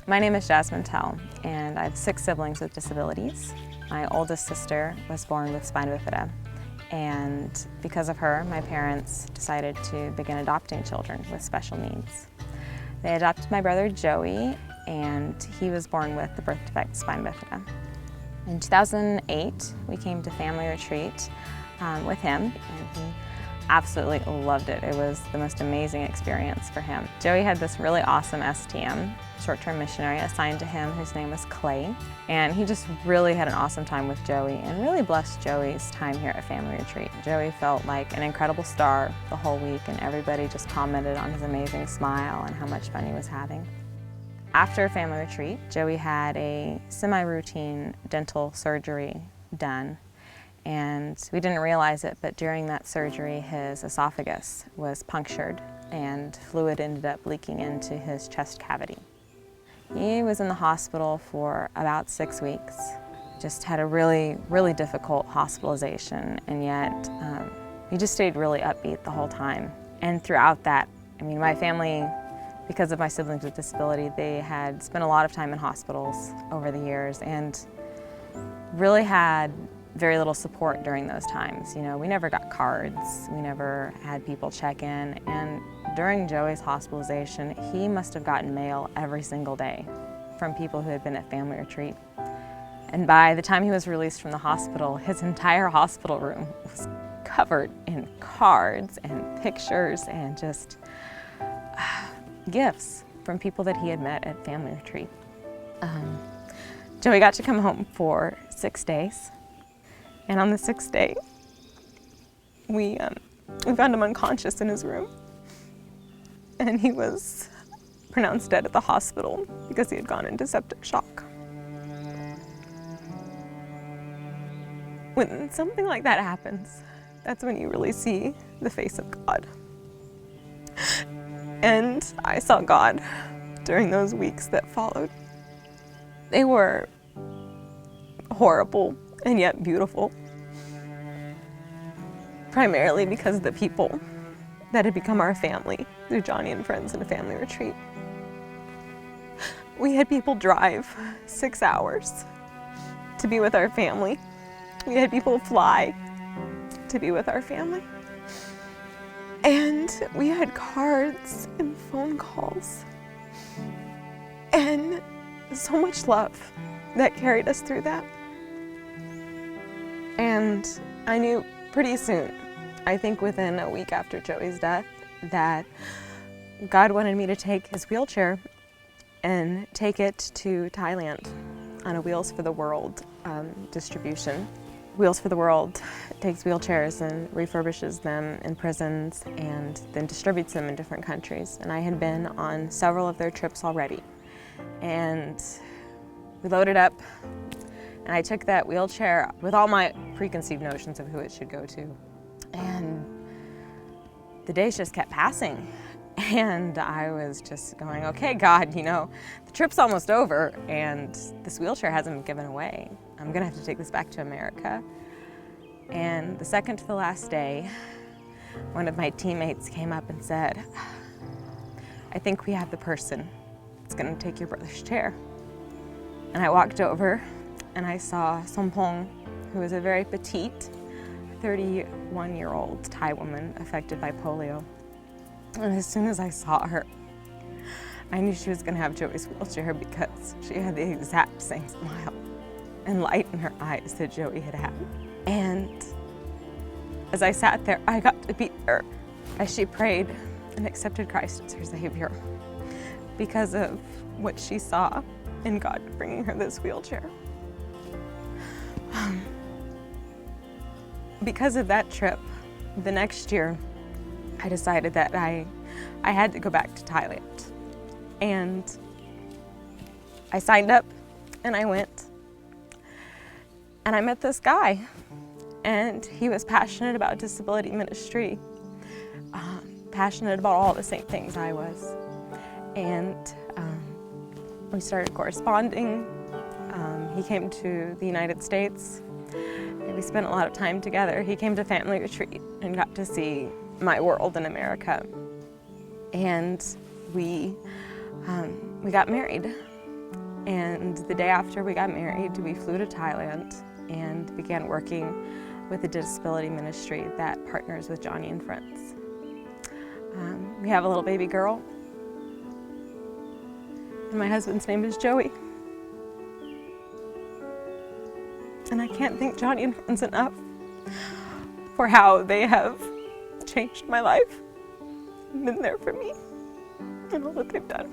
My name is Jasmine, and I have 6 siblings with disabilities. My oldest sister was born with spina bifida, and because of her, my parents decided to begin adopting children with special needs. They adopted my brother Joey, and he was born with the birth defect spina bifida. In 2008, we came to family retreat with him, and he absolutely loved it. It was the most amazing experience for him. Joey had this really awesome STM, short-term missionary, assigned to him whose name was Clay, and he just really had an awesome time with Joey and really blessed Joey's time here at family retreat. Joey felt like an incredible star the whole week, and everybody just commented on his amazing smile and how much fun he was having. After family retreat, Joey had a semi-routine dental surgery done. And we didn't realize it, but during that surgery, his esophagus was punctured and fluid ended up leaking into his chest cavity. He was in the hospital for about 6 weeks, just had a really difficult hospitalization, and yet he just stayed really upbeat the whole time. And throughout that, I mean, my family, because of my siblings with disability, they had spent a lot of time in hospitals over the years and really had very little support during those times. You know, we never got cards, we never had people check in, and during Joey's hospitalization, he must have gotten mail every single day from people who had been at family retreat. And by the time he was released from the hospital, his entire hospital room was covered in cards and pictures and just gifts from people that he had met at family retreat. Joey got to come home for 6 days. And on the 6th day, we found him unconscious in his room. And he was pronounced dead at the hospital because he had gone into septic shock. When something like that happens, that's when you really see the face of God. And I saw God during those weeks that followed. They were horrible and yet beautiful, primarily because of the people that had become our family through Joni and Friends and a family retreat. We had people drive 6 hours to be with our family. We had people fly to be with our family. And we had cards and phone calls and so much love that carried us through that. And I knew pretty soon, I think within a week after Joey's death, that God wanted me to take his wheelchair and take it to Thailand on a Wheels for the World distribution. Wheels for the World takes wheelchairs and refurbishes them in prisons and then distributes them in different countries. And I had been on several of their trips already. And we loaded up, and I took that wheelchair with all my preconceived notions of who it should go to. And the days just kept passing. And I was just going, okay, God, you know, the trip's almost over and this wheelchair hasn't been given away. I'm gonna have to take this back to America. And the second to the last day, one of my teammates came up and said, I think we have the person that's gonna take your brother's chair. And I walked over and I saw Sompong, who was a very petite, 31-year-old Thai woman affected by polio. And as soon as I saw her, I knew she was gonna have Joey's wheelchair because she had the exact same smile and light in her eyes that Joey had had. And as I sat there, I got to be there as she prayed and accepted Christ as her Savior because of what she saw in God bringing her this wheelchair. Because of that trip, the next year, I decided that I had to go back to Thailand. And I signed up and I went. And I met this guy, and he was passionate about disability ministry, passionate about all the same things I was. And we started corresponding. He came to the United States, and we spent a lot of time together. He came to family retreat and got to see my world in America. And we got married. And the day after we got married, we flew to Thailand and began working with a disability ministry that partners with Joni and Friends. We have a little baby girl, and my husband's name is Joey. And I can't thank Joni and Friends enough for how they have changed my life and been there for me and all that they've done.